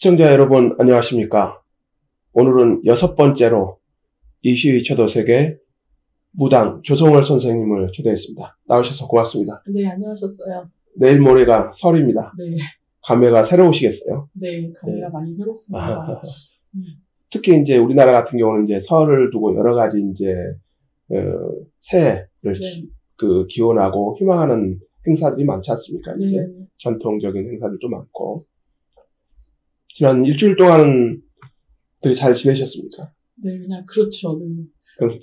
시청자 여러분 안녕하십니까. 오늘은 6번째로 이슈 초도세계 무당 조성월 선생님을 초대했습니다. 나오셔서 고맙습니다. 네, 안녕하셨어요. 내일 모레가 설입니다. 네. 감회가 새로우시겠어요? 네, 감회가 많이 새롭습니다. 특히 이제 우리나라 같은 경우는 이제 설을 두고 여러 가지 이제 새해를 기원하고 희망하는 행사들이 많지 않습니까? 네. 이제 전통적인 행사들도 많고. 지난 일주일 동안은 되게 잘 지내셨습니까? 네, 그냥 그렇죠.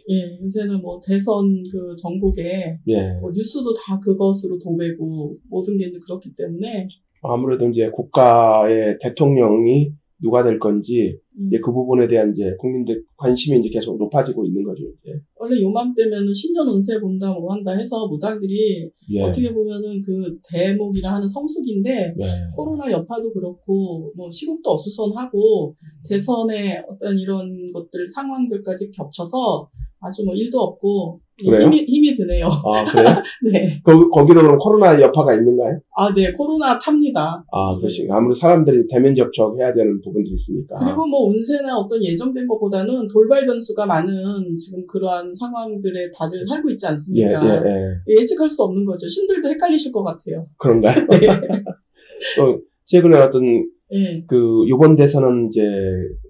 예, 요새는 뭐 대선 그 전국에 뭐 뉴스도 다 그것으로 도배고 모든 게 이제 그렇기 때문에 아무래도 이제 국가의 대통령이 누가 될 건지 이제 그 부분에 대한 이제 국민들 관심이 이제 계속 높아지고 있는 거죠. 이제. 원래 요맘때면은 신년 운세 본다 뭐 한다 해서 무당들이 어떻게 보면은 그 대목이라 하는 성수기인데 코로나 여파도 그렇고 뭐 시국도 어수선하고 대선의 어떤 이런 것들 상황들까지 겹쳐서 아주 뭐 일도 없고 힘이 드네요. 아, 그래요? 네. 거기도 그럼 코로나 여파가 있는가요? 아, 네. 코로나 탑니다. 아, 그렇지. 아무래도 사람들이 대면 접촉해야 되는 부분들이 있으니까. 그리고 뭐 운세나 어떤 예정된 것보다는 돌발 변수가 많은 지금 그러한 상황들에 다들 살고 있지 않습니까? 예측할 수 없는 거죠. 신들도 헷갈리실 것 같아요. 그런가요? 네. 또 최근에 어떤 이번 대선은 이제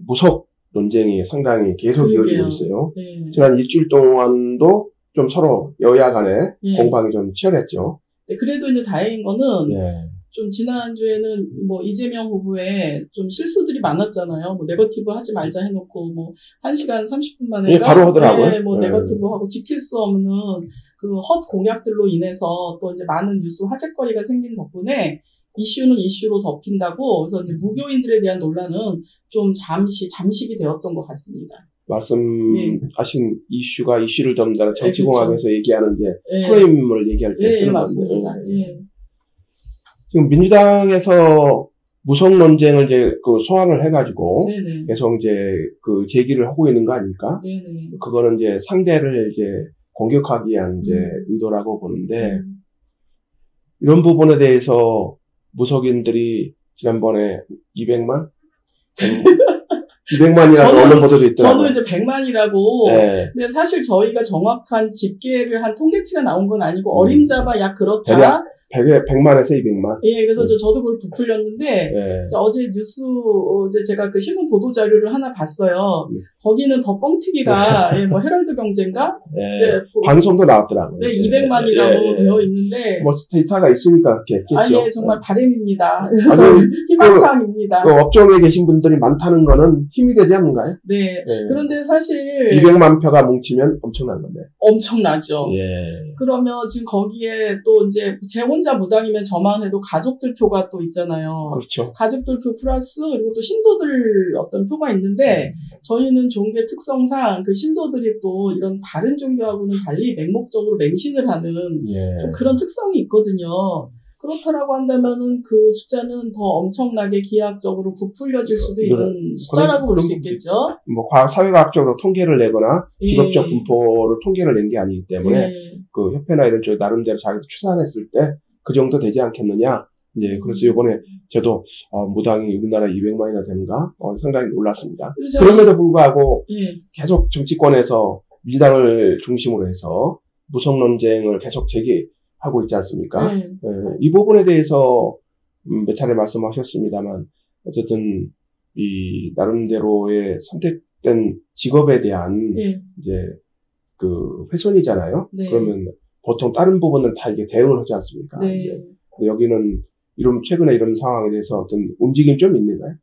무속 논쟁이 상당히 계속 이어지고 있어요. 지난 일주일 동안도 좀 서로 여야 간에 공방이 좀 치열했죠. 네, 그래도 이제 다행인 거는 좀 지난주에는 뭐 이재명 후보의 좀 실수들이 많았잖아요. 뭐 네거티브 하지 말자 해놓고 뭐 1시간 30분 만에 바로 하더라고요. 뭐 네거티브 하고 지킬 수 없는 그 헛 공약들로 인해서 또 이제 많은 뉴스 화제거리가 생긴 덕분에 이슈는 이슈로 덮인다고 그래서 이제 무교인들에 대한 논란은 좀 잠식이 되었던 것 같습니다. 말씀하신 이슈가 이슈를 덮는다는 정치공학에서 얘기하는 이제 프레임을 얘기할 때 쓰는 맞습니다. 건데. 지금 민주당에서 무속 논쟁을 이제 소환을 해가지고 계속 이제 그 제기를 하고 있는 거 아닙니까? 그거는 이제 상대를 이제 공격하기 위한 이제 의도라고 보는데 이런 부분에 대해서 무속인들이 지난번에 200만? 200만이라고 언론 보도도 있더라고요. 저는 이제 100만이라고. 근데 사실 저희가 정확한 집계를 한 통계치가 나온 건 아니고 어림잡아 약 그렇다. 대략 100만에서 200만. 예, 그래서 저도 그걸 부풀렸는데 어제 뉴스 이제 제가 그 신문 보도 자료를 하나 봤어요. 거기는 더 뻥튀기가 뭐 헤럴드 경제인가? 방송도 나왔더라고요. 네, 200만이라고 되어 있는데 뭐 데이터가 있으니까 그렇게 했겠죠. 정말 바램입니다. 희망사항입니다. 업종에 계신 분들이 많다는 거는 힘이 되지 않는가요? 네. 그런데 사실 200만 표가 뭉치면 엄청난 건데. 엄청나죠. 그러면 지금 거기에 또 이제 제 혼자 무당이면 저만 해도 가족들 표가 또 있잖아요. 그렇죠. 가족들 표 플러스 그리고 또 신도들 어떤 표가 있는데 저희는 종교의 특성상 그 신도들이 또 이런 다른 종교하고는 달리 맹목적으로 맹신을 하는 좀 그런 특성이 있거든요. 그렇다라고 한다면은 그 숫자는 더 엄청나게 기하학적으로 부풀려질 수도 있는 숫자라고 볼 수 있겠죠. 뭐 사회과학적으로 통계를 내거나 직업적 분포를 통계를 낸 게 아니기 때문에 그 협회나 이런 쪽 나름대로 자기도 추산했을 때 그 정도 되지 않겠느냐. 그래서 이번에 저도 무당이 우리나라 200만이나 되는가 상당히 놀랐습니다. 그럼에도 불구하고 계속 정치권에서 민주당을 중심으로 해서 무속 논쟁을 계속 제기하고 있지 않습니까? 이 부분에 대해서 몇 차례 말씀하셨습니다만 어쨌든 이 나름대로의 선택된 직업에 대한 이제 그 훼손이잖아요. 그러면 보통 다른 부분은 다 이게 대응을 하지 않습니까? 근데 여기는 최근에 이런 상황에 대해서 어떤 움직임이 좀 있는가요?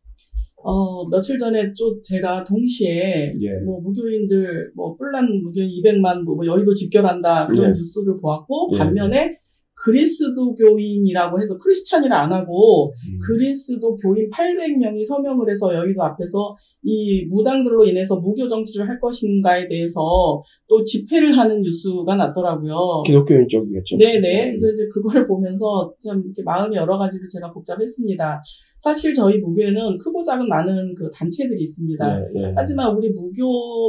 며칠 전에 또 제가 동시에 뭐 무교인들 뿔난 무교인 200만 뭐 여의도 집결한다 그런 뉴스를 보았고 반면에 그리스도교인이라고 해서 크리스찬이라 안 하고 그리스도 교인 800명이 서명을 해서 여의도 앞에서 이 무당들로 인해서 무교 정치를 할 것인가에 대해서 또 집회를 하는 뉴스가 났더라고요. 기독교인 쪽이겠죠. 네네. 그래서 이제 그거를 보면서 참 이렇게 마음이 여러 가지로 제가 복잡했습니다. 사실 저희 무교에는 크고 작은 많은 그 단체들이 있습니다. 하지만 우리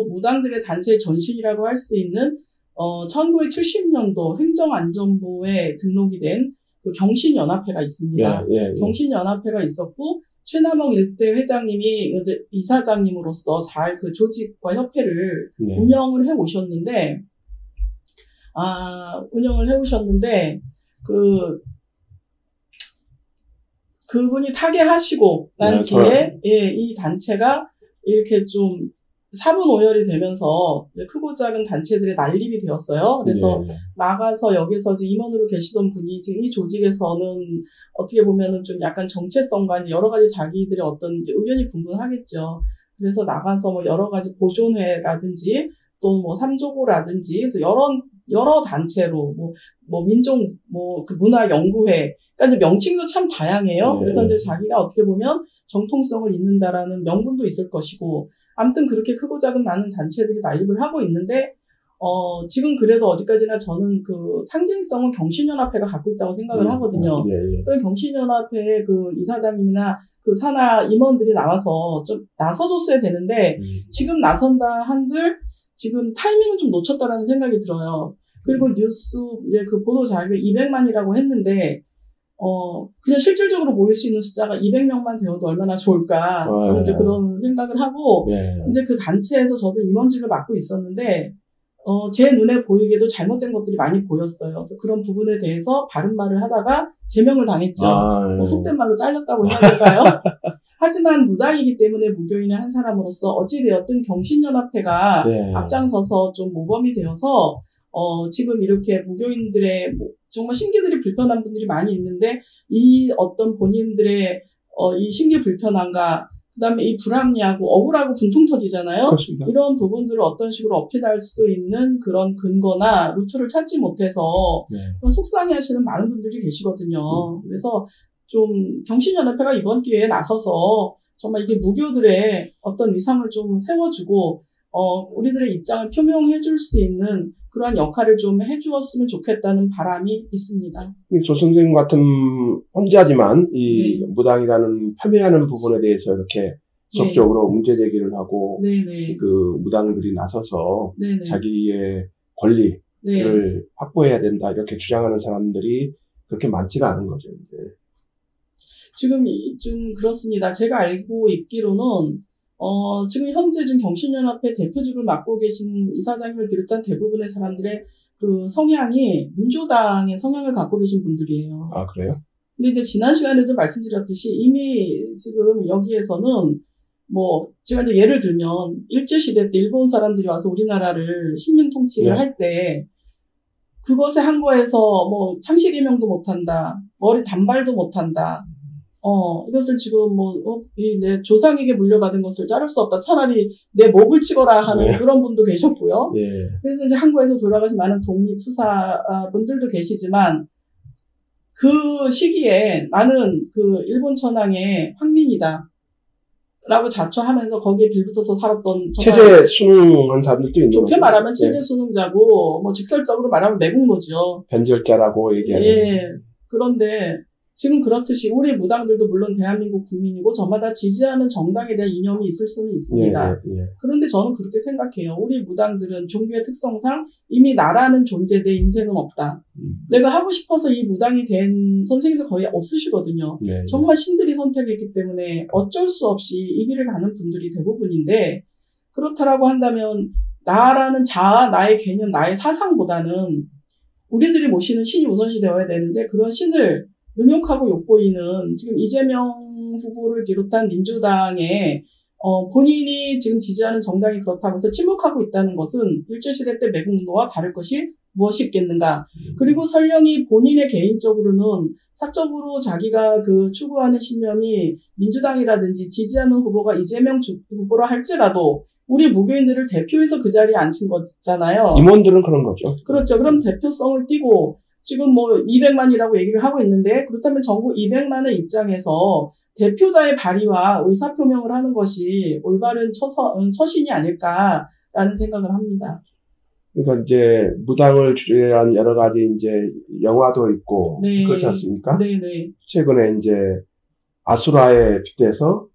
무당들의 단체 전신이라고 할 수 있는 1970년도 행정안전부에 등록이 된 그 경신연합회가 있습니다. 경신연합회가 있었고 최남욱 일대 회장님이 이제 이사장님으로서 잘 그 조직과 협회를 네. 운영을 해 오셨는데, 그분이 타계하시고 난 뒤에, 이 단체가 이렇게 좀 사분오열이 되면서 크고 작은 단체들의 난립이 되었어요. 그래서 나가서 여기서 이제 임원으로 계시던 분이 지금 이 조직에서는 어떻게 보면은 좀 약간 정체성과 여러 가지 자기들의 어떤 이제 의견이 분분하겠죠. 그래서 나가서 뭐 여러 가지 보존회라든지 또 뭐 삼조고라든지 그래서 여러 단체로 뭐 민족 그 문화연구회 그러니까 이제 명칭도 참 다양해요. 그래서 이제 자기가 어떻게 보면 정통성을 잇는다라는 명분도 있을 것이고 아무튼 그렇게 크고 작은 많은 단체들이 난립을 하고 있는데 지금 그래도 어디까지나 저는 그 상징성은 경신연합회가 갖고 있다고 생각을 하거든요. 그런 경신연합회의 그 이사장님이나 그 산하 임원들이 나와서 좀 나서줬어야 되는데 지금 나선다 한들 지금 타이밍은 좀 놓쳤다라는 생각이 들어요. 그리고 뉴스 이제 그 보도 자료 200만이라고 했는데 그냥 실질적으로 모일 수 있는 숫자가 200명만 되어도 얼마나 좋을까. 저는 이제 그런 생각을 하고, 이제 그 단체에서 저도 임원직을 맡고 있었는데, 제 눈에 보이게도 잘못된 것들이 많이 보였어요. 그래서 그런 부분에 대해서 바른 말을 하다가 제명을 당했죠. 속된 말로 잘렸다고 해야 될까요? 하지만 무당이기 때문에 무교인의 한 사람으로서 어찌되었든 경신연합회가 앞장서서 좀 모범이 되어서, 지금 이렇게 무교인들의 정말 심기들이 불편한 분들이 많이 있는데 이 어떤 본인들의 이 심기 불편함과 그다음에 이 불합리하고 억울하고 분통 터지잖아요. 그렇습니다. 이런 부분들을 어떤 식으로 어필할 수 있는 그런 근거나 루트를 찾지 못해서 속상해하시는 많은 분들이 계시거든요. 그래서 좀 경신연합회가 이번 기회에 나서서 정말 이게 무교들의 어떤 위상을 좀 세워주고 우리들의 입장을 표명해줄 수 있는 그러한 역할을 좀 해주었으면 좋겠다는 바람이 있습니다. 조 선생님 같은 혼자지만 이 무당이라는 폄훼하는 부분에 대해서 이렇게 적극적으로 문제 제기를 하고 그 무당들이 나서서 자기의 권리를 확보해야 된다 이렇게 주장하는 사람들이 그렇게 많지가 않은 거죠. 이제. 지금 좀 그렇습니다. 제가 알고 있기로는 지금 현재 지금 경신연합회 대표직을 맡고 계신 이사장님을 비롯한 대부분의 사람들의 그 성향이 민주당의 성향을 갖고 계신 분들이에요. 아, 그래요? 근데 이제 지난 시간에도 말씀드렸듯이 이미 지금 여기에서는 제가 이제 예를 들면 일제시대 때 일본 사람들이 와서 우리나라를 식민 통치를 할 때 그것에 한거에서 창씨개명도 못한다, 머리 단발도 못한다. 이것을 지금 내 조상에게 물려받은 것을 자를 수 없다. 차라리 내 목을 치거라 하는 그런 분도 계셨고요. 그래서 이제 한국에서 돌아가신 많은 독립투사 분들도 계시지만 그 시기에 나는 그 일본 천황의 황민이다. 라고 자처하면서 거기에 빌붙어서 살았던 체제 수능한 사람들도 있는 좋게 말하면 체제 수능자고 직설적으로 말하면 매국노죠. 변절자라고 얘기하는. 그런데 지금 그렇듯이 우리 무당들도 물론 대한민국 국민이고 저마다 지지하는 정당에 대한 이념이 있을 수는 있습니다. 그런데 저는 그렇게 생각해요. 우리 무당들은 종교의 특성상 이미 나라는 존재 내 인생은 없다. 내가 하고 싶어서 이 무당이 된 선생님들 거의 없으시거든요. 정말 신들이 선택했기 때문에 어쩔 수 없이 이 길을 가는 분들이 대부분인데 그렇다라고 한다면 나라는 자아, 나의 개념, 나의 사상보다는 우리들이 모시는 신이 우선시 되어야 되는데 그런 신을 능욕하고 욕보이는 지금 이재명 후보를 비롯한 민주당의 본인이 지금 지지하는 정당이 그렇다고 해서 침묵하고 있다는 것은 일제시대 때 매국노와 다를 것이 무엇이 있겠는가. 그리고 설령이 본인의 개인적으로는 사적으로 자기가 그 추구하는 신념이 민주당이라든지 지지하는 후보가 이재명 후보라 할지라도 우리 무교인들을 대표해서 그 자리에 앉힌 거잖아요. 임원들은 그런 거죠. 그렇죠. 그럼 대표성을 띠고 지금 200만이라고 얘기를 하고 있는데 그렇다면 전국 200만의 입장에서 대표자의 발의와 의사표명을 하는 것이 올바른 처신이 아닐까라는 생각을 합니다. 그러니까 이제 무당을 주제한 여러 가지 이제 영화도 있고 그렇지 않습니까? 최근에 이제 아수라에 빗대서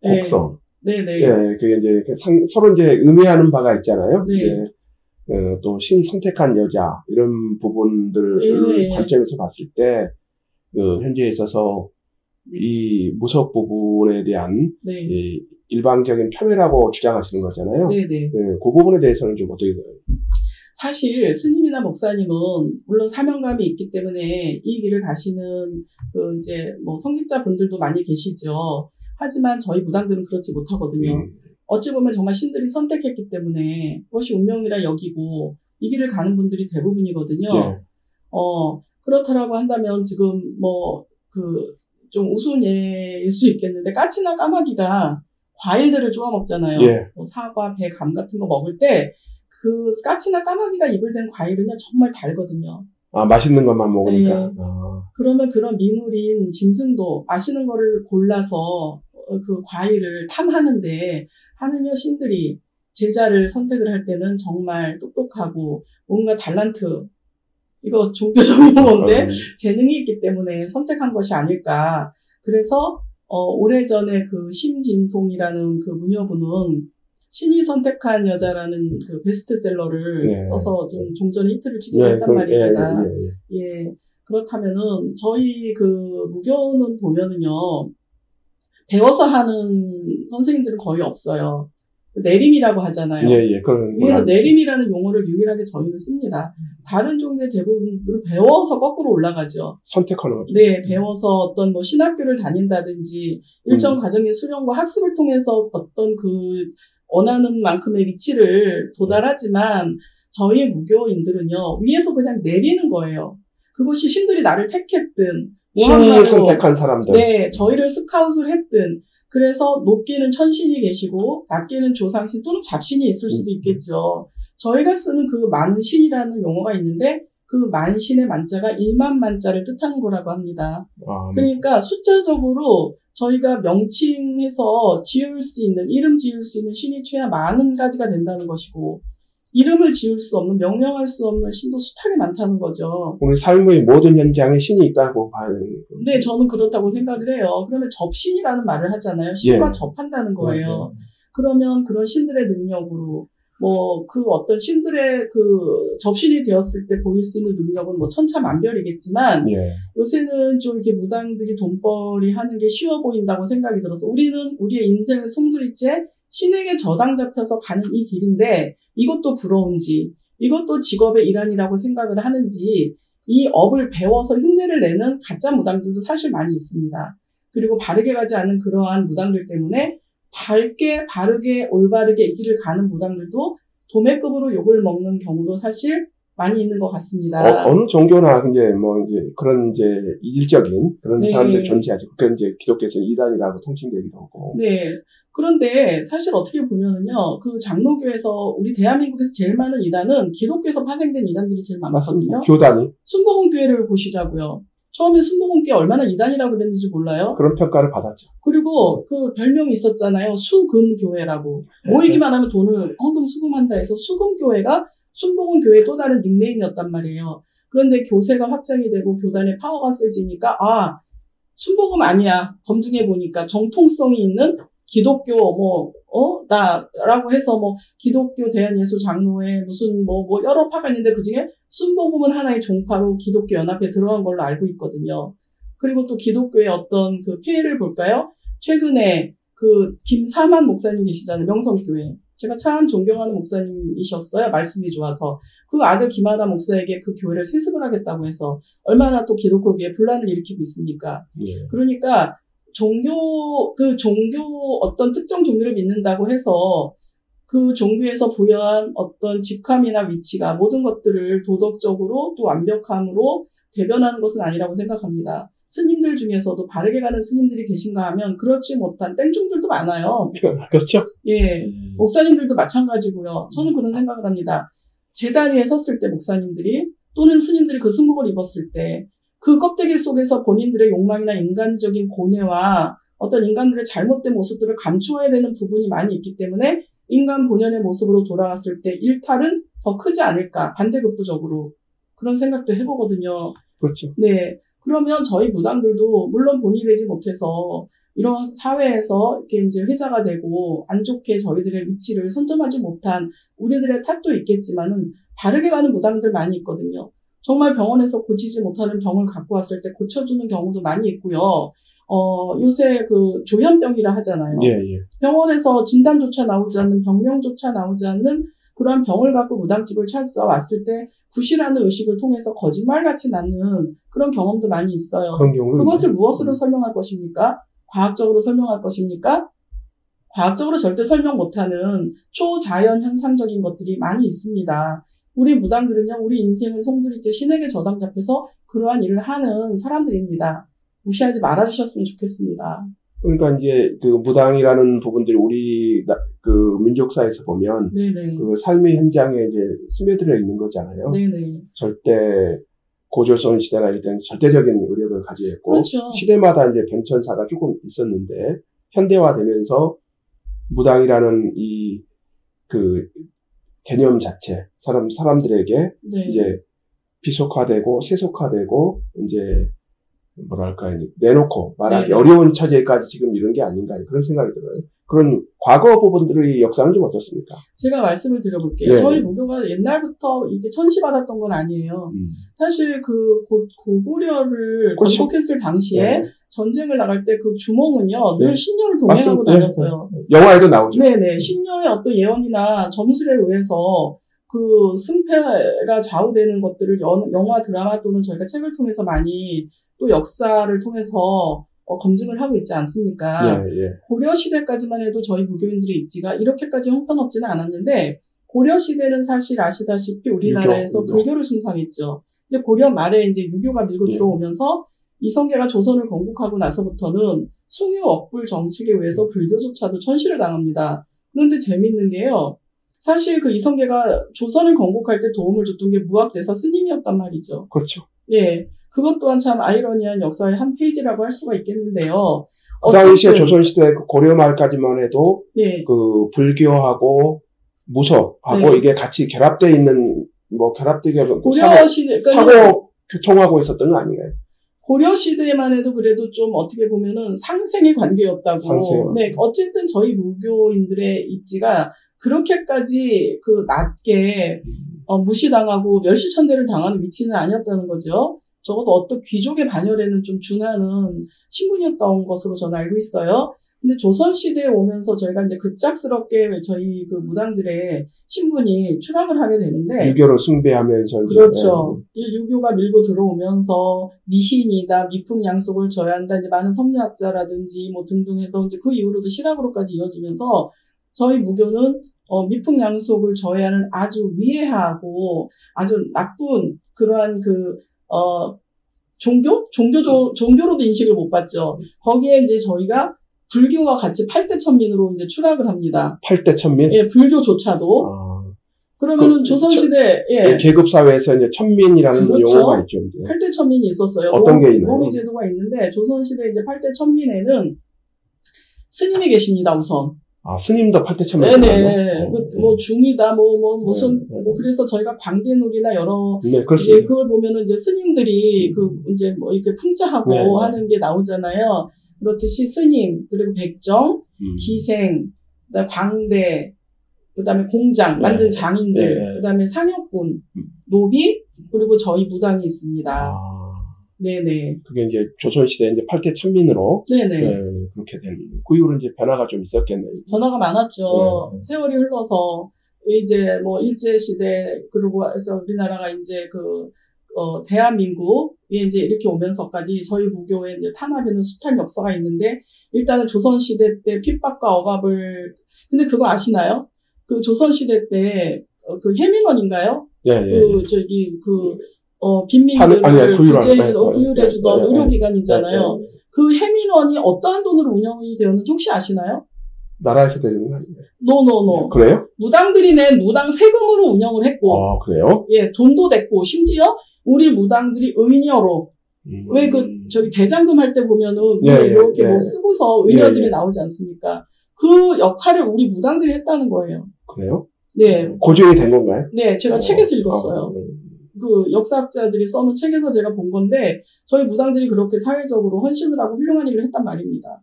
곡성. 그게 이제 서로 이제 의미하는 바가 있잖아요. 또 신선택한 여자 이런 부분들을 관점에서 봤을 때 현재에 있어서 이 무속 부분에 대한 네. 이 일방적인 폄훼라고 주장하시는 거잖아요. 네네. 네, 그 부분에 대해서는 좀 어떻게 돼요? 사실 스님이나 목사님은 물론 사명감이 있기 때문에 이 길을 가시는 그 이제 뭐 성직자 분들도 많이 계시죠. 하지만 저희 무당들은 그렇지 못하거든요. 어찌 보면 정말 신들이 선택했기 때문에 그것이 운명이라 여기고 이 길을 가는 분들이 대부분이거든요. 네. 그렇다라고 한다면 지금 뭐 좀 우스운 예일 수 있겠는데 까치나 까마귀가 과일들을 쪼아 먹잖아요. 예. 뭐 사과, 배, 감 같은 거 먹을 때 그 까치나 까마귀가 입을 댄 과일은요 정말 달거든요. 아, 맛있는 것만 먹으니까. 네. 그러면 그런 미물인 짐승도 맛있는 거를 골라서 그 과일을 탐하는데 하느녀 신들이 제자를 선택을 할 때는 정말 똑똑하고 뭔가 달란트, 이거 종교적인 건데 재능이 있기 때문에 선택한 것이 아닐까. 그래서 오래전에 그 심진송이라는 그 무녀분은 신이 선택한 여자라는 그 베스트셀러를 네. 써서 좀 종전에 히트를 치기도 했단 말입니다. 예. 그렇다면은 저희 그 무교는 보면은요 배워서 하는 선생님들은 거의 없어요. 내림이라고 하잖아요. 그래서 내림이라는 용어를 유일하게 저희는 씁니다. 다른 종교의 대부분들은 배워서 거꾸로 올라가죠. 선택하는 거죠. 네, 배워서 어떤 뭐 신학교를 다닌다든지 일정 과정의 수련과 학습을 통해서 어떤 그 원하는 만큼의 위치를 도달하지만 저희 무교인들은요 위에서 그냥 내리는 거예요. 그것이 신들이 나를 택했든 신이 선택한 사람들. 네, 저희를 스카웃을 했든 그래서 높게는 천신이 계시고 낮게는 조상신 또는 잡신이 있을 수도 있겠죠. 저희가 쓰는 그 만신이라는 용어가 있는데 그 만신의 만자가 1만 만자를 뜻하는 거라고 합니다. 그러니까 숫자적으로 저희가 명칭해서 지을 수 있는, 이름 지을 수 있는 신이 최하 40가지가 된다는 것이고 이름을 지을 수 없는, 명명할 수 없는 신도 수탈이 많다는 거죠. 우리 삶의 모든 현장에 신이 있다고 봐야 되는 거예요. 네, 저는 그렇다고 생각을 해요. 그러면 접신이라는 말을 하잖아요. 신과 예. 접한다는 거예요. 그러면 그런 신들의 능력으로 뭐 그 어떤 신들의 그 접신이 되었을 때 보일 수 있는 능력은 뭐 천차만별이겠지만 요새는 좀 이렇게 무당들이 돈벌이 하는 게 쉬워 보인다고 생각이 들어서 우리는 우리의 인생을 송두리째 신에게 저당 잡혀서 가는 이 길인데 이것도 부러운지 이것도 직업의 일환이라고 생각을 하는지 이 업을 배워서 흉내를 내는 가짜 무당들도 사실 많이 있습니다. 그리고 바르게 가지 않는 그러한 무당들 때문에 밝게 바르게 올바르게 이 길을 가는 무당들도 도매급으로 욕을 먹는 경우도 사실 많이 있는 것 같습니다. 어느 종교나 이제 뭐 이제 그런 이제 이질적인 그런 사람들 존재하죠. 그건 이제 기독교에서는 이단이라고 통칭되기도 하고. 네. 그런데 사실 어떻게 보면은요, 그 장로교에서 우리 대한민국에서 제일 많은 이단은 기독교에서 파생된 이단들이 제일 많거든요. 맞습니다. 교단이. 순복음교회를 보시자고요. 처음에 순복음교회 얼마나 이단이라고 그랬는지 몰라요? 그런 평가를 받았죠. 그리고 그 별명이 있었잖아요. 수금교회라고. 모이기만 하면 돈을 헌금 수금한다 해서 수금교회가 순복음교회의 또 다른 닉네임이었단 말이에요. 그런데 교세가 확장이 되고 교단의 파워가 세지니까 순복음 아니야. 검증해보니까 정통성이 있는 기독교 나라고 해서 기독교 대한예수장로회 무슨 여러 파가 있는데 그중에 순복음은 하나의 종파로 기독교 연합에 들어간 걸로 알고 있거든요. 그리고 또 기독교의 어떤 그 폐해를 볼까요? 최근에 그 김사만 목사님 계시잖아요. 명성교회. 제가 참 존경하는 목사님이셨어요. 말씀이 좋아서. 그 아들 김하나 목사에게 그 교회를 세습을 하겠다고 해서 얼마나 또 기독교계에 분란을 일으키고 있습니까? 그러니까 종교 어떤 특정 종교를 믿는다고 해서 그 종교에서 부여한 어떤 직함이나 위치가 모든 것들을 도덕적으로 또 완벽함으로 대변하는 것은 아니라고 생각합니다. 스님들 중에서도 바르게 가는 스님들이 계신가 하면 그렇지 못한 땡중들도 많아요. 그렇죠. 예, 목사님들도 마찬가지고요. 저는 그런 생각을 합니다. 제단 위에 섰을 때 목사님들이 또는 스님들이 그 승복을 입었을 때 그 껍데기 속에서 본인들의 욕망이나 인간적인 고뇌와 어떤 인간들의 잘못된 모습들을 감추어야 되는 부분이 많이 있기 때문에 인간 본연의 모습으로 돌아왔을 때 일탈은 더 크지 않을까, 반대급부적으로 그런 생각도 해보거든요. 그렇죠. 네, 그러면 저희 무당들도 물론 본이 되지 못해서 이런 사회에서 이렇게 이제 회자가 되고 안 좋게 저희들의 위치를 선점하지 못한 우리들의 탓도 있겠지만은 바르게 가는 무당들 많이 있거든요. 정말 병원에서 고치지 못하는 병을 갖고 왔을 때 고쳐주는 경우도 많이 있고요. 요새 그 조현병이라 하잖아요. 예, 예. 병원에서 진단조차 나오지 않는, 병명조차 나오지 않는 그러한 병을 갖고 무당집을 찾아왔을 때 구실하는 의식을 통해서 거짓말같이 낳는 그런 경험도 많이 있어요. 그런 경우는 그것을 무엇으로 설명할 것입니까? 과학적으로 설명할 것입니까? 과학적으로 절대 설명 못하는 초자연 현상적인 것들이 많이 있습니다. 우리 무당들은요, 우리 인생을 송두리째 신에게 저당잡혀서 그러한 일을 하는 사람들입니다. 무시하지 말아주셨으면 좋겠습니다. 그러니까 이제 그 무당이라는 부분들이 우리 그 민족사에서 보면 네네. 그 삶의 현장에 이제 스며들어 있는 거잖아요. 네네. 절대 고조선 시대나 이럴 때는 절대적인 의력을 가지고 있고 그렇죠. 시대마다 이제 변천사가 조금 있었는데 현대화되면서 무당이라는 이 그 개념 자체 사람들에게 네. 이제 비속화되고 세속화되고 이제 뭐랄까 내놓고 말하기 네. 어려운 처지까지 지금 이런 게 아닌가 그런 생각이 들어요. 그런 과거 부분들의 역사는 좀 어떻습니까? 제가 말씀을 드려볼게요. 네. 저희 무교가 옛날부터 이게 천시받았던 건 아니에요. 사실 그 고구려를 건국했을 당시에 네. 전쟁을 나갈 때 그 주몽은요, 네. 늘 신녀를 동행하고 맞습니다. 다녔어요. 영화에도 나오죠. 네네. 신녀의 어떤 예언이나 점술에 의해서 그 승패가 좌우되는 것들을 영화, 드라마 또는 저희가 책을 통해서 많이 또 역사를 통해서 검증을 하고 있지 않습니까? 예, 예. 고려 시대까지만 해도 저희 무교인들의 입지가 이렇게까지 형편없지는 않았는데 고려 시대는 사실 아시다시피 우리나라에서 불교를 숭상했죠. 근데 고려 말에 이제 유교가 밀고 들어오면서 이성계가 조선을 건국하고 나서부터는 숭유억불 정책에 의해서 불교조차도 천시를 당합니다. 그런데 재밌는 게요. 사실 그 이성계가 조선을 건국할 때 도움을 줬던 게 무학대사 스님이었단 말이죠. 그렇죠. 예. 그것 또한 참 아이러니한 역사의 한 페이지라고 할 수가 있겠는데요. 그 당시에 조선시대 고려 말까지만 해도 네. 그 불교하고 무속하고 네. 이게 같이 결합되어 있는 결합되게 고려 시대 사고 교통하고 있었던 거 아닌가요? 고려 시대에만 해도 그래도 좀 어떻게 보면은 상생의 관계였다고. 네, 어쨌든 저희 무교인들의 입지가 그렇게까지 그 낮게 무시당하고 멸시천대를 당하는 위치는 아니었다는 거죠. 적어도 어떤 귀족의 반열에는 좀 준하는 신분이었던 것으로 저는 알고 있어요. 근데 조선시대에 오면서 저희가 이제 급작스럽게 저희 그 무당들의 신분이 추락을 하게 되는데. 유교로 숭배하면서. 그렇죠. 유교가 밀고 들어오면서 미신이다, 미풍양속을 져야 한다, 이제 많은 성리학자라든지 뭐 등등 해서 이제 그 이후로도 실학으로까지 이어지면서 저희 무교는 미풍양속을 져야 하는 아주 위해하고 아주 나쁜 그러한 종교로도 인식을 못 받죠. 거기에 이제 저희가 불교와 같이 팔대천민으로 이제 추락을 합니다. 팔대천민? 예, 불교조차도. 그러면은 조선시대, 예. 계급사회에서 이제 천민이라는 그렇죠. 용어가 있죠, 이제. 팔대천민이 있었어요. 어떤 게 있나요? 노비제도가 있는데, 조선시대 이제 팔대천민에는 스님이 계십니다, 우선. 아, 스님도 팔대천민. 네네. 뭐, 중이다, 무슨, 그래서 저희가 광대놀이나 여러, 네, 그렇습니다. 이제 그걸 보면은 이제 스님들이 이제 뭐 이렇게 풍자하고 네. 하는 게 나오잖아요. 그렇듯이 스님, 그리고 백정, 기생, 그다음에 광대, 그다음에 공장, 만든 장인들, 그다음에 상역군, 노비, 그리고 저희 무당이 있습니다. 네네. 그게 이제 조선시대 이제 팔대천민으로. 네네. 그렇게 된. 그 이후로 이제 변화가 좀 있었겠네요. 변화가 많았죠. 세월이 흘러서, 이제 뭐 일제시대, 그리고 해서 우리나라가 이제 대한민국에 이제 이렇게 오면서까지 저희 무교에 이제 탄압에는 숱한 역사가 있는데, 일단은 조선시대 때 핍박과 억압을, 근데 그거 아시나요? 그 조선시대 때, 해민원인가요? 예. 빈민들을 구휼해주던 의료기관이잖아요. 네. 그 해민원이 어떠한 돈으로 운영이 되었는지 혹시 아시나요? 나라에서 되는 거 아닌가요? 노. 그래요? 무당들이 낸 무당 세금으로 운영을 했고. 아, 그래요? 예, 돈도 냈고, 심지어 우리 무당들이 의녀로, 왜 대장금 할 때 보면은, 이렇게 뭐 쓰고서 의녀들이 나오지 않습니까? 그 역할을 우리 무당들이 했다는 거예요. 그래요? 네. 고증이 된 건가요? 네, 제가 책에서 읽었어요. 그 역사학자들이 써놓은 책에서 제가 본 건데, 저희 무당들이 그렇게 사회적으로 헌신을 하고 훌륭한 일을 했단 말입니다.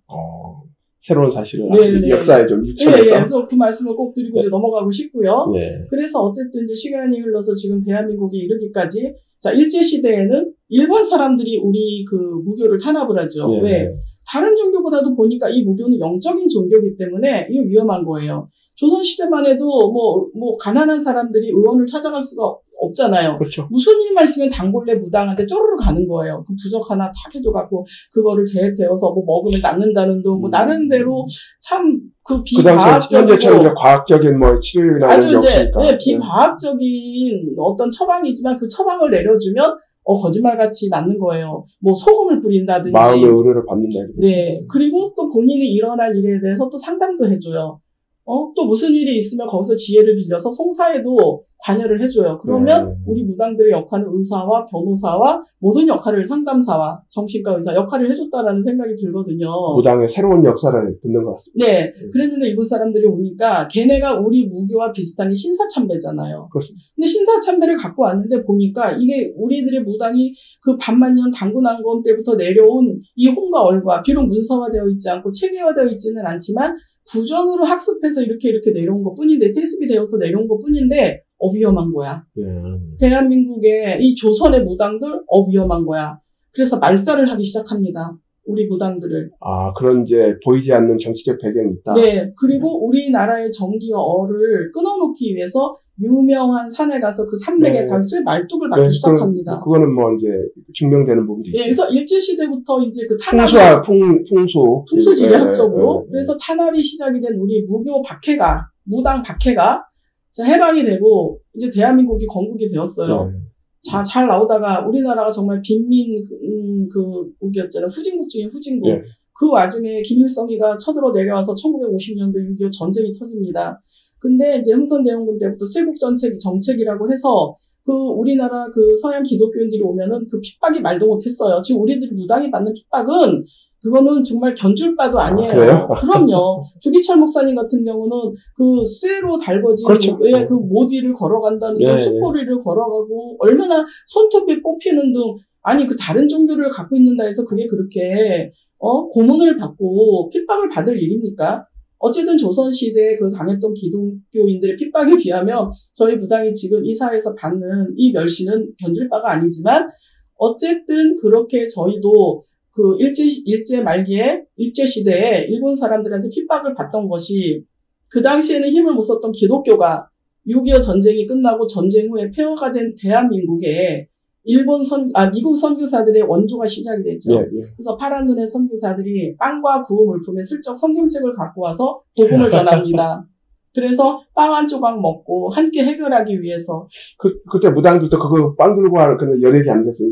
새로운 사실을 네. 역사에 좀 유천해서. 네, 그래서 그 말씀을 꼭 드리고 이제 넘어가고 싶고요. 네. 그래서 어쨌든 이제 시간이 흘러서 지금 대한민국에 이르기까지, 자, 일제시대에는 일본 사람들이 우리 그 무교를 탄압을 하죠. 네. 왜? 다른 종교보다도 보니까 이 무교는 영적인 종교이기 때문에 이거 위험한 거예요. 조선시대만 해도 가난한 사람들이 의원을 찾아갈 수가 없잖아요. 그렇죠. 무슨 일만 있으면 단골레 무당한테 쪼르르 가는 거예요. 그 부적 하나 탁 해줘갖고, 그거를 재태워서 먹으면 낫는다는 둥, 나름대로 참, 그 비과학적이고. 현재처럼 과학적인 치료나 아주 이런 게 없으니까. 네, 비과학적인 어떤 처방이지만 그 처방을 내려주면, 거짓말같이 낫는 거예요. 소금을 뿌린다든지. 마음의 의뢰를 받는다. 네. 그리고 또 본인이 일어날 일에 대해서 또 상담도 해줘요. 또 무슨 일이 있으면 거기서 지혜를 빌려서 송사에도 관여를 해줘요. 그러면 우리 무당들의 역할은 의사와 변호사와 모든 역할을 상담사와 정신과 의사 역할을 해줬다라는 생각이 들거든요. 무당의 새로운 역사를 듣는 것 같습니다. 네. 그랬는데 일본 사람들이 오니까 걔네가 우리 무교와 비슷한 게 신사참배잖아요. 그렇습니다. 근데 신사참배를 갖고 왔는데 보니까 이게 우리들의 무당이 그 반만년 당군왕건 때부터 내려온 이 홍과 얼과 비록 문서화되어 있지 않고 체계화되어 있지는 않지만 구전으로 학습해서 이렇게 내려온 것 뿐인데, 세습이 되어서 내려온 것 뿐인데, 위험한 거야. 대한민국의 이 조선의 무당들, 위험한 거야. 그래서 말살을 하기 시작합니다. 우리 무당들을. 그런 보이지 않는 정치적 배경이 있다? 네. 그리고 우리나라의 정기와 어를 끊어놓기 위해서 유명한 산에 가서 그 산맥에 달수의 말뚝을 박기 시작합니다. 그거는 증명되는 부분도 있죠. 그래서 일제시대부터 이제 그 풍수 지리학적으로. 그래서 탄압이 시작이 된 우리 무교 박해가, 무당 박해가 해방이 되고, 이제 대한민국이 건국이 되었어요. 자, 잘 나오다가 우리나라가 정말 빈민, 국이었잖아요. 후진국 중에 후진국. 그 와중에 김일성이가 쳐들어 내려와서 1950년도 6.25 전쟁이 터집니다. 근데 이제 흥선대원군 때부터 쇄국 정책이라고 해서 우리나라 서양 기독교인들이 오면은 그 핍박이 말도 못했어요. 지금 우리들이 무당이 받는 핍박은 그거는 정말 견줄 바도 아니에요. 그래요? 그럼요. 주기철 목사님 같은 경우는 쇠로 달궈진 그렇죠. 모디를 걸어간다는 등 숯고리를 걸어가고 얼마나 손톱이 뽑히는 등 아니 다른 종교를 갖고 있는다 해서 그게 그렇게 고문을 받고 핍박을 받을 일입니까? 어쨌든 조선시대에 당했던 기독교인들의 핍박에 비하면 저희 무당이 지금 이 사회에서 받는 이 멸시는 견딜 바가 아니지만 어쨌든 그렇게 저희도 일제 말기에 일제시대에 일본 사람들한테 핍박을 받던 것이 그 당시에는 힘을 못 썼던 기독교가 6.25 전쟁이 끝나고 전쟁 후에 폐허가 된 대한민국에 미국 선교사들의 원조가 시작이 됐죠. 그래서 파란 눈의 선교사들이 빵과 구운 물품에 슬쩍 성경책을 갖고 와서 복음을 전합니다. 그래서 빵 한 조각 먹고 함께 해결하기 위해서. 그때 무당들도 그거 빵 들고 하는 그런 여력이 안 됐어요.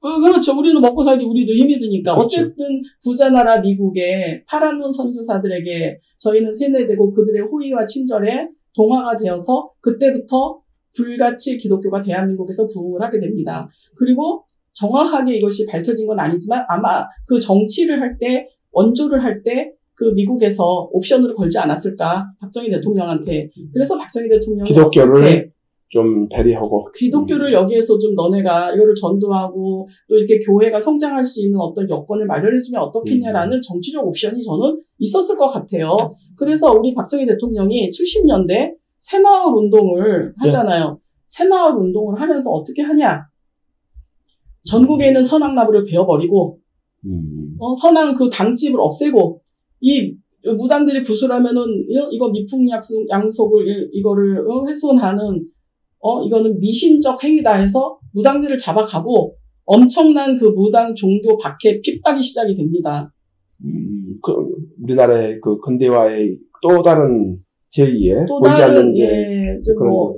그렇죠. 우리는 먹고 살기 우리도 힘이 드니까. 그렇죠. 어쨌든 부자 나라 미국의 파란 눈 선교사들에게 저희는 세뇌되고 그들의 호의와 친절에 동화가 되어서 그때부터 불같이 기독교가 대한민국에서 부흥을 하게 됩니다. 그리고 정확하게 이것이 밝혀진 건 아니지만 아마 정치를 할 때, 원조를 할 때 미국에서 옵션으로 걸지 않았을까. 박정희 대통령한테. 그래서 박정희 대통령이 기독교를 좀 배려하고. 기독교를 여기에서 좀 너네가 이거를 전도하고 또 이렇게 교회가 성장할 수 있는 어떤 여건을 마련해주면 어떻겠냐라는 정치적 옵션이 저는 있었을 것 같아요. 그래서 우리 박정희 대통령이 70년대 새마을 운동을 하잖아요. 새마을 운동을 하면서 어떻게 하냐. 전국에 있는 선악나무를 베어버리고 선악 당집을 없애고 이 무당들이 구슬하면은 이거 미풍양속을 이거를 훼손하는 이거는 미신적 행위다 해서 무당들을 잡아가고 엄청난 무당 종교 박해 핍박이 시작이 됩니다. 우리나라의 근대화의 또 다른 제2의 보이지 않는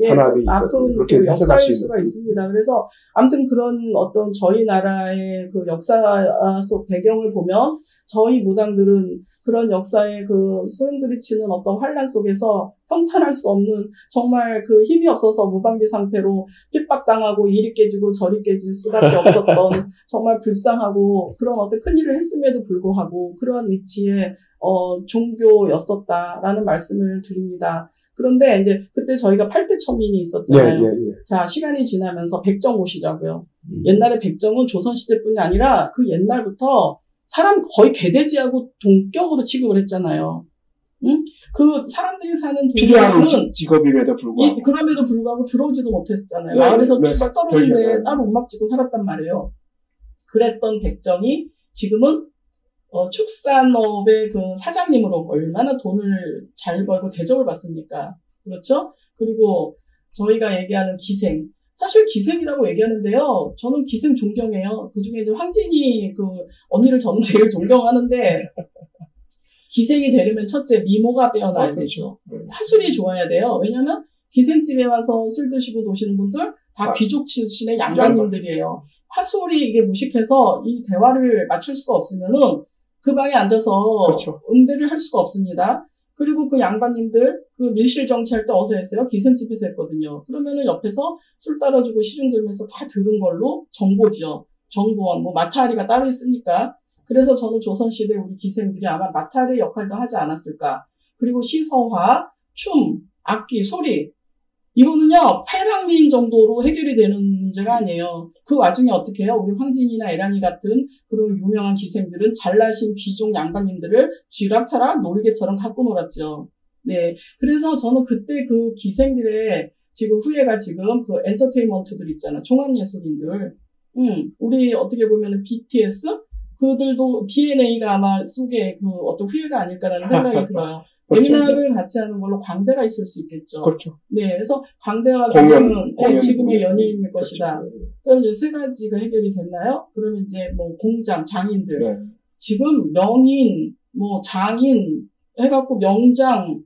탄압이 있어서 그렇게 해석할 수가 있습니다. 그래서 아무튼 그런 어떤 저희 나라의 역사 속 배경을 보면 저희 무당들은 그런 역사의 소용돌이 치는 어떤 환란 속에서 평탄할 수 없는 정말 힘이 없어서 무방비 상태로 핍박당하고 이리 깨지고 저리 깨질 수밖에 없었던 정말 불쌍하고 그런 어떤 큰일을 했음에도 불구하고 그러한 위치에 종교였었다라는 말씀을 드립니다. 그런데 이제 그때 저희가 8대 천민이 있었잖아요. 자, 시간이 지나면서 백정 보시자고요. 옛날에 백정은 조선시대뿐이 아니라 그 옛날부터 사람 거의 개돼지하고 동격으로 취급을 했잖아요. 응? 사람들이 사는 필요한 직업임에도 불구하고. 그럼에도 불구하고 들어오지도 못했었잖아요. 마을에서 출발 떨어지는데 따로 움막 짓고 살았단 말이에요. 그랬던 백정이 지금은 축산업의 그 사장님으로 얼마나 돈을 잘 벌고 대접을 받습니까? 그렇죠? 그리고 저희가 얘기하는 기생. 사실 기생이라고 얘기하는데요. 저는 기생 존경해요. 그 중에 이제 황진이 그 언니를 저는 제일 존경하는데, 기생이 되려면 첫째 미모가 빼어나야 되죠. 화술이 좋아야 돼요. 왜냐면 기생집에 와서 술 드시고 노시는 분들 다 귀족 출신의 양반님들이에요. 화술이 이게 무식해서 이 대화를 맞출 수가 없으면은 그 방에 앉아서 그렇죠. 응대를 할 수가 없습니다. 그리고 그 양반님들 그 밀실 정치할 때 어디서 했어요? 기생집에서 했거든요. 그러면은 옆에서 술 따라주고 시중 들면서 다 들은 걸로 정보죠. 정보원, 뭐 마타리가 따로 있으니까. 그래서 저는 조선시대 우리 기생들이 아마 마타리 역할도 하지 않았을까. 그리고 시서화, 춤, 악기, 소리. 이거는요, 팔방미인 정도로 해결이 되는 문제가 아니에요. 그 와중에 어떻게 해요? 우리 황진이나 에란이 같은 그런 유명한 기생들은 잘나신 귀족 양반님들을 쥐라펴라 놀이개처럼 갖고 놀았죠. 네. 그래서 저는 그때 그 기생들의 지금 후예가 지금 그 엔터테인먼트들 있잖아. 종합예술인들. 우리 어떻게 보면 BTS? 그들도 DNA가 아마 속에 그 어떤 후예가 아닐까라는 생각이 들어요. 그렇죠. 예민학을 같이 하는 걸로 광대가 있을 수 있겠죠. 그렇죠. 네, 그래서 광대와 기생은 네, 지금의 연예인일 것이다. 그렇죠. 그럼 이제 세 가지가 해결이 됐나요? 그러면 이제 뭐 공장, 장인들. 네. 지금 명인, 뭐 장인 해갖고 명장,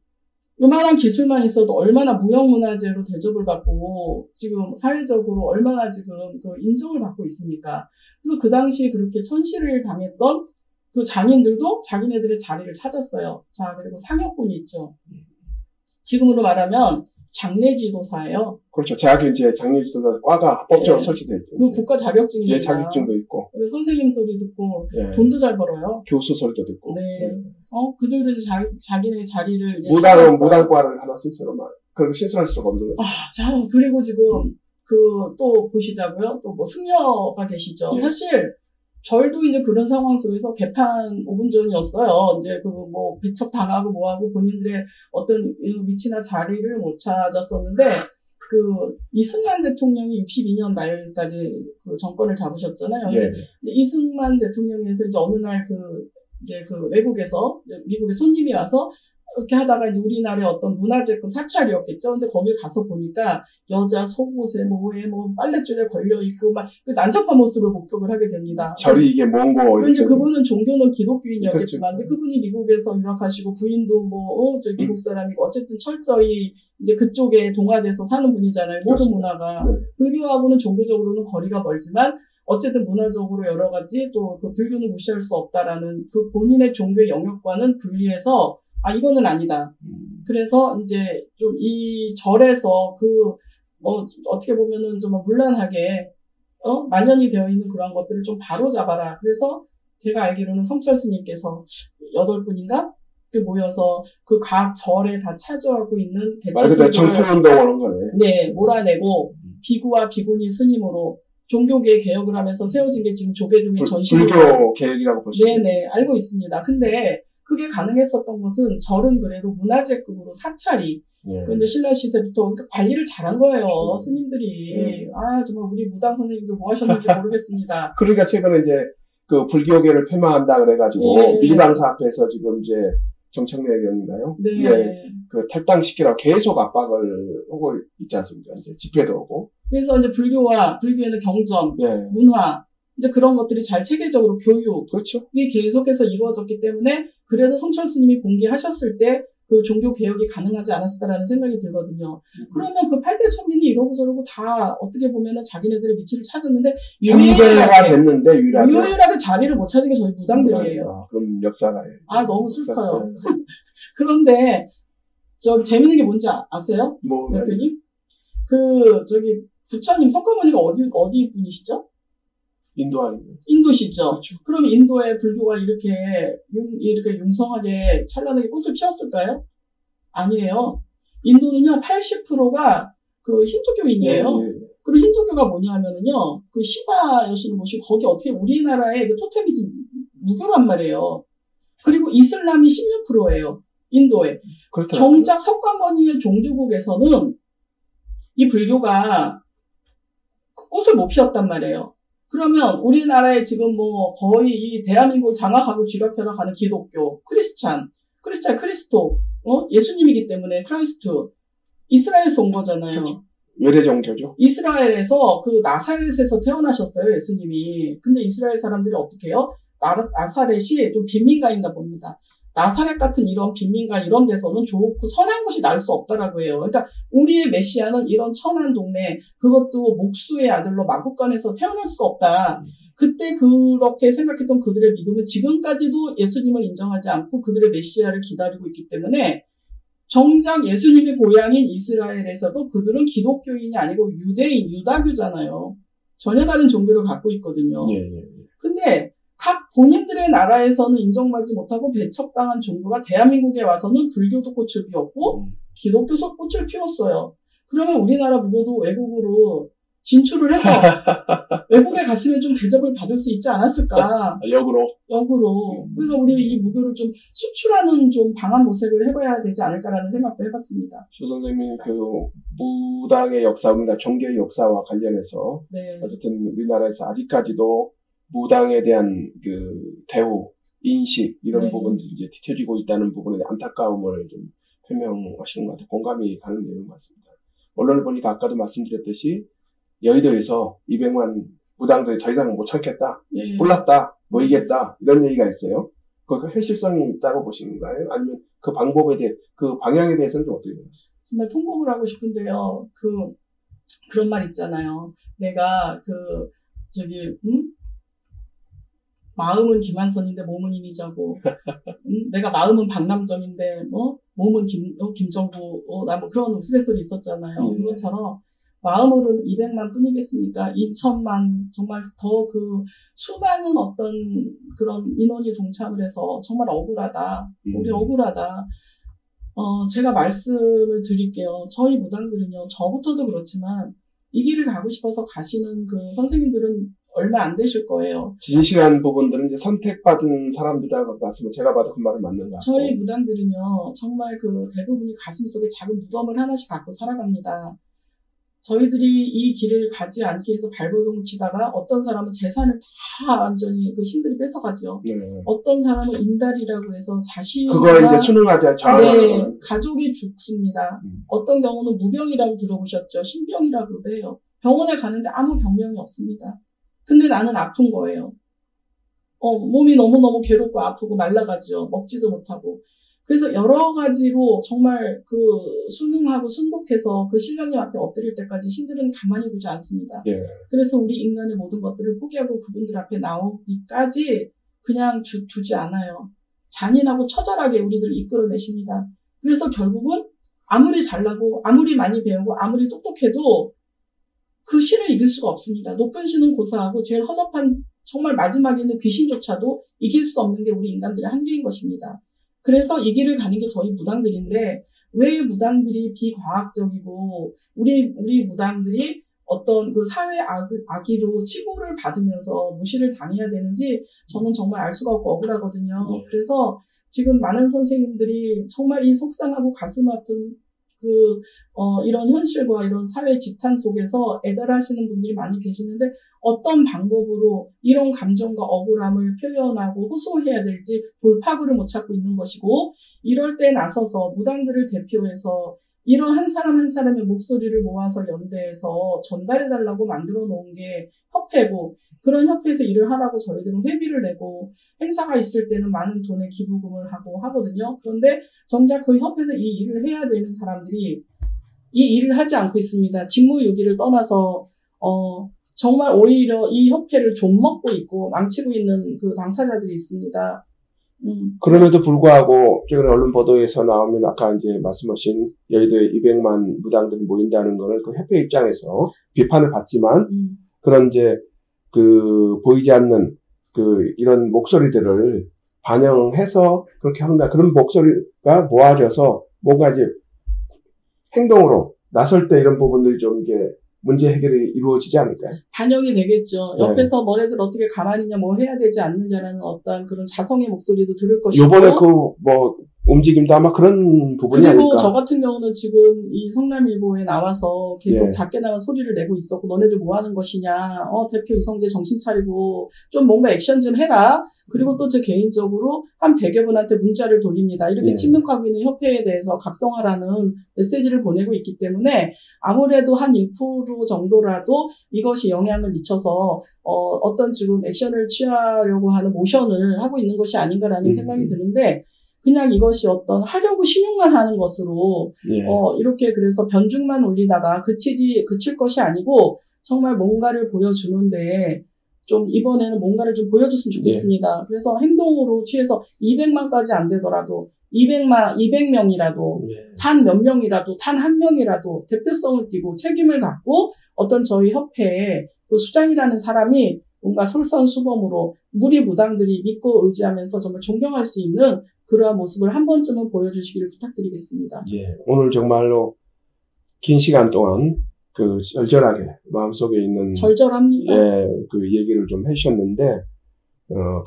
요만한 기술만 있어도 얼마나 무형문화재로 대접을 받고 지금 사회적으로 얼마나 지금 그 인정을 받고 있습니까? 그래서 그 당시 그렇게 천시를 당했던 그 장인들도 자기네들의 자리를 찾았어요. 자, 그리고 상여군이 있죠. 지금으로 말하면 장례지도사예요. 그렇죠. 대학에 이제 장례지도사 과가 합법적으로 설치되어 있죠. 그 국가 자격증입니다. 예, 자격증도 있고. 그리고 선생님 소리 듣고 돈도 잘 벌어요. 교수 소리도 듣고. 네. 그들도 이제 자기네 자리를 이제 무당과를 하나 신설하면 그렇게 신설할 수가 없는 거죠. 자, 그리고 지금 또 보시자고요. 또 뭐 승려가 계시죠. 예. 사실 저희도 이제 그런 상황 속에서 개판 5분 전이었어요. 이제 뭐 배척 당하고 뭐하고 본인들의 어떤 위치나 자리를 못 찾았었는데 이승만 대통령이 62년 말까지 그 정권을 잡으셨잖아요. 예. 근데 이승만 대통령에서 이제 어느 날 외국에서 미국에 손님이 와서 이렇게 하다가 이제 우리나라의 어떤 문화재급 사찰이었겠죠. 근데 거길 가서 보니까 여자 속옷에 뭐에 뭐 빨랫줄에 걸려 있고 막 그 난잡한 모습을 목격을 하게 됩니다. 절이 이게 뭔고? 이제 그분은 종교는 기독교인이었겠지만 이제 그분이 미국에서 유학하시고 부인도 미국 사람이고 어쨌든 철저히 이제 그쪽에 동화돼서 사는 분이잖아요. 모든 문화가 불교하고는 종교적으로는 거리가 멀지만 어쨌든 문화적으로 여러 가지 또 그 불교는 무시할 수 없다라는 그 본인의 종교의 영역과는 분리해서 이거는 아니다. 그래서 이제 좀 이 절에서 어떻게 보면은 좀 문란하게, 만연이 되어 있는 그런 것들을 좀 바로 잡아라. 그래서 제가 알기로는 성철 스님께서 8분인가? 모여서 그 각 절에 다 차지하고 있는 대처스님을 정통운동을 하는 거네. 네, 몰아내고 비구와 비구니 스님으로 종교계 개혁을 하면서 세워진 게 지금 조계종의 전신이에요. 불교 개혁이라고 볼 수 있어요. 네네, 알고 있습니다. 근데 그게 가능했었던 것은 절은 그래도 문화재급으로 사찰이 그런데 신라 시대부터 그러니까 관리를 잘한 거예요. 스님들이. 정말 우리 무당 선생님들 뭐 하셨는지 모르겠습니다. 그러니까 최근에 이제 그 불교계를 폐마한다 그래가지고 밀당사 앞에서 지금 이제 정청래경인가요? 네. 그 탈당시키라고 계속 압박을 하고 있지 않습니까? 이제 집회도 오고. 그래서 이제 불교에는 경전, 문화, 이제 그런 것들이 잘 체계적으로 교육. 그렇죠. 이게 계속해서 이루어졌기 때문에 그래도 성철 스님이 봉기하셨을 때 그 종교 개혁이 가능하지 않았을까라는 생각이 들거든요. 그러면 그 8대 천민이 이러고 저러고 다 어떻게 보면은 자기네들의 위치를 찾았는데 현대가 됐는데 유일하게 자리를 못 찾은 게 저희 무당들이에요. 그럼 역사가 너무 슬퍼요. 그런데 재밌는 게 뭔지 아세요? 뭐 대표님? 부처님 석가모니가 어디 분이시죠? 인도 아니에요? 인도시죠. 그렇죠. 그럼 인도의 불교가 이렇게 융성하게 찬란하게 꽃을 피웠을까요? 아니에요. 인도는요, 80%가 그 힌두교인이에요. 그리고 힌두교가 뭐냐면은요, 그 시바 여신을 모시고 거기 어떻게 우리나라의 그 토테미즘 무교란 말이에요. 그리고 이슬람이 16%예요. 인도에. 그렇더라고요. 정작 석가모니의 종주국에서는 이 불교가 꽃을 못 피웠단 말이에요. 그러면 우리나라에 지금 뭐 거의 이 대한민국을 장악하고 쥐락펴락 하는 기독교, 크리스찬, 크리스토, 예수님이기 때문에 크라이스트, 이스라엘에서 온 거잖아요. 그렇죠. 외래 종교죠. 이스라엘에서 그 나사렛에서 태어나셨어요, 예수님이. 근데 이스라엘 사람들이 어떻게 해요? 나사렛이 좀 빈민가인가 봅니다. 나사렛 같은 이런 빈민가 이런 데서는 좋고 선한 것이 날 수 없다라고 해요. 그러니까 우리의 메시아는 이런 천한 동네, 그것도 목수의 아들로 마구간에서 태어날 수가 없다. 그때 그렇게 생각했던 그들의 믿음은 지금까지도 예수님을 인정하지 않고 그들의 메시아를 기다리고 있기 때문에 정작 예수님의 고향인 이스라엘에서도 그들은 기독교인이 아니고 유대인, 유다교잖아요. 전혀 다른 종교를 갖고 있거든요. 근데 각 본인들의 나라에서는 인정받지 못하고 배척당한 종교가 대한민국에 와서는 불교도 꽃을 피웠고 기독교도 꽃을 피웠어요. 그러면 우리나라 무교도 외국으로 진출을 해서 외국에 갔으면 좀 대접을 받을 수 있지 않았을까. 역으로. 그래서 우리 이 무교를 좀 수출하는 좀 방안 모색을 해봐야 되지 않을까라는 생각도 해봤습니다. 조 선생님, 무당의 역사, 우리나라 종교의 역사와 관련해서 네. 어쨌든 우리나라에서 아직까지도 무당에 대한 대우, 인식 이런 네. 부분들이 이제 뒤처지고 있다는 부분에 안타까움을 좀 표명하시는 것 같아요. 공감이 가는 내용 같습니다. 언론을 보니까 아까도 말씀드렸듯이 여의도에서 200만 무당들이 더 이상 못 참겠다, 몰랐다, 모이겠다 이런 얘기가 있어요. 그 현실성이 있다고 보시는가요? 아니면 그 방법에 대해, 그 방향에 대해서는 좀 어떻게 생각하세요? 정말 통곡을 하고 싶은데요. 그런 말 있잖아요. 내가 마음은 김한선인데 몸은 이미자고, 내가 마음은 박남정인데, 몸은 김정구, 나 그런 우스갯소리 있었잖아요. 그것처럼, 마음으로는 200만 뿐이겠습니까? 2천만, 정말 더 수많은 어떤 그런 인원이 동참을 해서 정말 억울하다. 우리 억울하다. 제가 말씀을 드릴게요. 저희 무당들은요, 저부터도 그렇지만, 이 길을 가고 싶어서 가시는 그 선생님들은 얼마 안 되실 거예요. 진실한 부분들은 이제 선택받은 사람들이라고 말씀을 제가 봐도 그 말은 맞는 것 같고. 저희 무당들은요, 정말 대부분이 가슴속에 작은 무덤을 하나씩 갖고 살아갑니다. 저희들이 이 길을 가지 않기 위해서 발버둥 치다가 어떤 사람은 재산을 다 완전히 신들이 뺏어가죠. 네. 어떤 사람은 인달이라고 해서 그걸 이제 순응하지 않죠. 네, 가족이 죽습니다. 어떤 경우는 무병이라고 들어보셨죠. 신병이라고도 해요. 병원에 가는데 아무 병명이 없습니다. 근데 나는 아픈 거예요. 몸이 너무너무 괴롭고 아프고 말라가지요. 먹지도 못하고. 그래서 여러 가지로 정말 순응하고 순복해서 신령님 앞에 엎드릴 때까지 신들은 가만히 두지 않습니다. 예. 그래서 우리 인간의 모든 것들을 포기하고 그분들 앞에 나오기까지 그냥 두지 않아요. 잔인하고 처절하게 우리들을 이끌어내십니다. 그래서 결국은 아무리 잘나고 아무리 많이 배우고 아무리 똑똑해도 그 신을 이길 수가 없습니다. 높은 신은 고사하고 제일 허접한 정말 마지막에 있는 귀신조차도 이길 수 없는 게 우리 인간들의 한계인 것입니다. 그래서 이 길을 가는 게 저희 무당들인데 왜 무당들이 비과학적이고 우리 무당들이 어떤 사회 악의로 치부를 받으면서 무시를 당해야 되는지 저는 정말 알 수가 없고 억울하거든요. 그래서 지금 많은 선생님들이 정말 이 속상하고 가슴 아픈 이런 현실과 이런 사회 집단 속에서 애달하시는 분들이 많이 계시는데 어떤 방법으로 이런 감정과 억울함을 표현하고 호소해야 될지 돌파구를 못 찾고 있는 것이고 이럴 때 나서서 무당들을 대표해서 이런 한 사람 한 사람의 목소리를 모아서 연대해서 전달해달라고 만들어 놓은 게 협회고 그런 협회에서 일을 하라고 저희들은 회비를 내고 행사가 있을 때는 많은 돈의 기부금을 하고 하거든요. 그런데 정작 그 협회에서 이 일을 해야 되는 사람들이 이 일을 하지 않고 있습니다. 직무유기를 떠나서 정말 오히려 이 협회를 좀먹고 있고 망치고 있는 당사자들이 있습니다. 그럼에도 불구하고 최근에 언론 보도에서 나오면 아까 이제 말씀하신 여의도에 200만 무당들이 모인다는 거는 그 협회 입장에서 비판을 받지만 그런 이제 보이지 않는 이런 목소리들을 반영해서 그렇게 한다. 그런 목소리가 모아져서 뭔가 이제 행동으로 나설 때 이런 부분들이 좀 이게 문제 해결이 이루어지지 않을까요? 반영이 되겠죠. 옆에서 너네들 어떻게 가만히냐 뭐 해야 되지 않느냐라는 어떤 그런 자성의 목소리도 들을 것이고. 요번에 움직임도 아마 그런 부분이 그리고 아닐까. 저 같은 경우는 지금 이 성남일보에 나와서 계속 예. 작게나마 소리를 내고 있었고, 너네들 뭐 하는 것이냐, 대표 이성재 정신 차리고 좀 뭔가 액션 좀 해라. 그리고 또 제 개인적으로 한 100여 분한테 문자를 돌립니다. 이렇게 예. 침묵하고 있는 협회에 대해서 각성하라는 메시지를 보내고 있기 때문에 아무래도 한 1% 정도라도 이것이 영향을 미쳐서 어떤 지금 액션을 취하려고 하는 모션을 하고 있는 것이 아닌가라는 생각이 드는데, 그냥 이것이 어떤 하려고 신용만 하는 것으로 예. 이렇게 그래서 변죽만 올리다가 그칠 것이 아니고 정말 뭔가를 보여주는데 좀 이번에는 뭔가를 좀 보여줬으면 좋겠습니다. 예. 그래서 행동으로 취해서 200만까지 안 되더라도 200명이라도 예. 단 몇 명이라도 단 한 명이라도 대표성을 띠고 책임을 갖고 어떤 저희 협회의 그 수장이라는 사람이 뭔가 솔선수범으로 무리무당들이 믿고 의지하면서 정말 존경할 수 있는 그러한 모습을 한 번쯤은 보여주시기를 부탁드리겠습니다. 예, 오늘 정말로 긴 시간 동안 그 절절하게 마음속에 있는 절절합니다. 예, 그 얘기를 좀 해주셨는데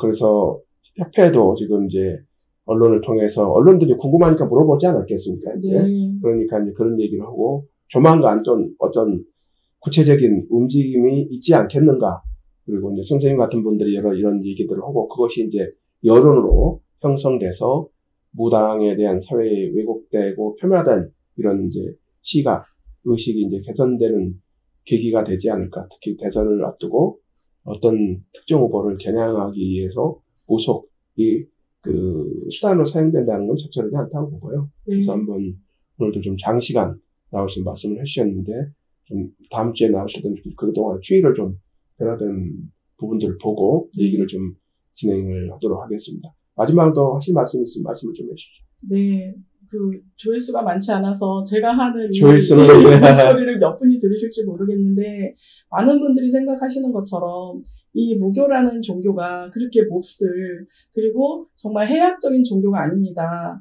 그래서 협회도 지금 이제 언론을 통해서 언론들이 궁금하니까 물어보지 않았겠습니까? 이제 네. 그러니까 이제 그런 얘기를 하고 조만간 좀 어떤 구체적인 움직임이 있지 않겠는가? 그리고 이제 선생님 같은 분들이 이런 얘기들을 하고 그것이 이제 여론으로 형성돼서 무당에 대한 사회에 왜곡되고 폄하된 이런 이제 시각, 의식이 이제 개선되는 계기가 되지 않을까. 특히 대선을 앞두고 어떤 특정 후보를 겨냥하기 위해서 무속이 그 수단으로 사용된다는 건 적절하지 않다고 보고요. 그래서 한번 오늘도 좀 장시간 나오신 말씀을 해주셨는데 좀 다음 주에 나오시던 그동안 추이를 좀 변화된 부분들을 보고 얘기를 좀 진행을 하도록 하겠습니다. 마지막으로 하실 말씀 있으면 말씀을 좀 해주시죠. 네. 그 조회수가 많지 않아서 제가 하는 이 조회수는 목소리를 몇 분이 들으실지 모르겠는데 많은 분들이 생각하시는 것처럼 이 무교라는 종교가 그렇게 몹쓸 그리고 정말 해악적인 종교가 아닙니다.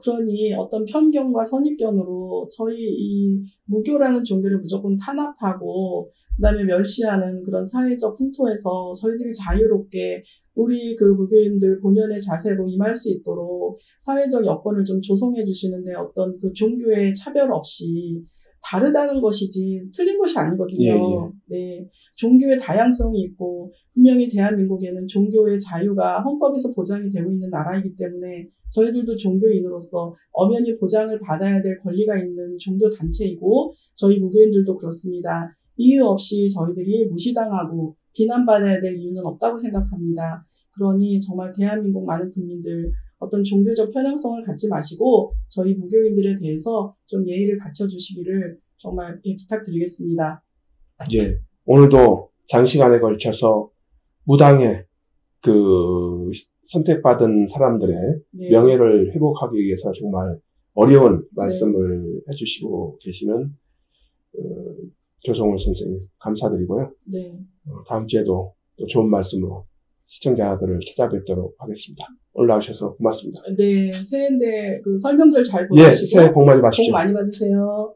그러니 어떤 편견과 선입견으로 저희 이 무교라는 종교를 무조건 탄압하고 그다음에 멸시하는 그런 사회적 풍토에서 저희들이 자유롭게 우리 그 무교인들 본연의 자세로 임할 수 있도록 사회적 여건을 좀 조성해 주시는데 어떤 그 종교의 차별 없이 다르다는 것이지 틀린 것이 아니거든요. 예. 네, 종교의 다양성이 있고 분명히 대한민국에는 종교의 자유가 헌법에서 보장이 되고 있는 나라이기 때문에 저희들도 종교인으로서 엄연히 보장을 받아야 될 권리가 있는 종교 단체이고 저희 무교인들도 그렇습니다. 이유 없이 저희들이 무시당하고 비난받아야 될 이유는 없다고 생각합니다. 그러니 정말 대한민국 많은 국민들 어떤 종교적 편향성을 갖지 마시고 저희 무교인들에 대해서 좀 예의를 갖춰주시기를 정말 부탁드리겠습니다. 예, 오늘도 장시간에 걸쳐서 무당의 그 선택받은 사람들의 명예를 회복하기 위해서 정말 어려운 말씀을 해주시고 계시는 조성월 선생님 감사드리고요. 네. 다음 주에도 또 좋은 말씀으로 시청자들을 찾아뵙도록 하겠습니다. 올라오셔서 고맙습니다. 네, 새해인데 그 설명절 잘 보내시고 새해 복 많이 받으십시오. 복 많이 받으세요.